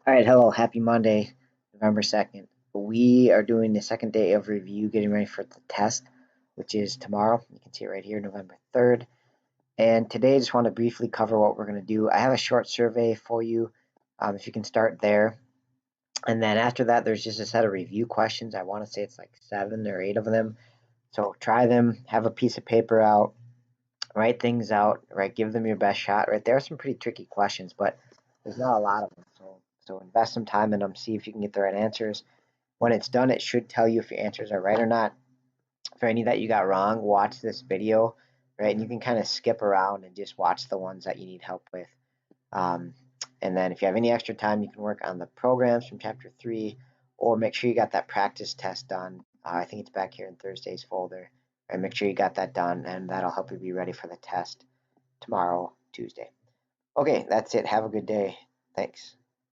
All right, hello, happy Monday, November 2nd. We are doing the second day of review, getting ready for the test, which is tomorrow. You can see it right here, November 3rd. And today, I just want to briefly cover what we're going to do. I have a short survey for you, if you can start there. And then after that, there's just a set of review questions. I want to say it's like 7 or 8 of them. So try them, have a piece of paper out, write things out, right? Give them your best shot, right? There are some pretty tricky questions, but there's not a lot of them. So invest some time in them, see if you can get the right answers. When it's done, it should tell you if your answers are right or not. For any that you got wrong, watch this video, right? And you can kind of skip around and just watch the ones that you need help with. Um, and then if you have any extra time, you can work on the programs from chapter 3, or make sure you got that practice test done. I think it's back here in Thursday's folder. And make sure you got that done, and that'll help you be ready for the test tomorrow, Tuesday. Okay, that's it. Have a good day. Thanks.